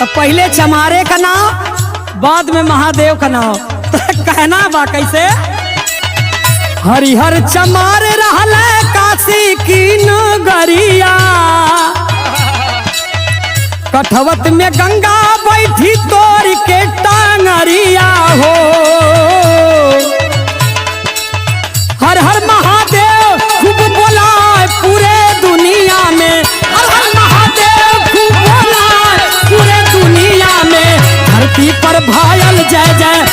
तो पहले चमारे का नाम बाद में महादेव का नाम। तो कहना बा कैसे, हरिहर चमार रहल काशी की नगरिया, कठवत में गंगा बैठी तोड़ के टांगरिया हो। हर हर महादेव खूब बोला पूरे दुनिया में, हर हर महादेव खूब बोला पूरे दुनिया में। धरती पर भायल जय जय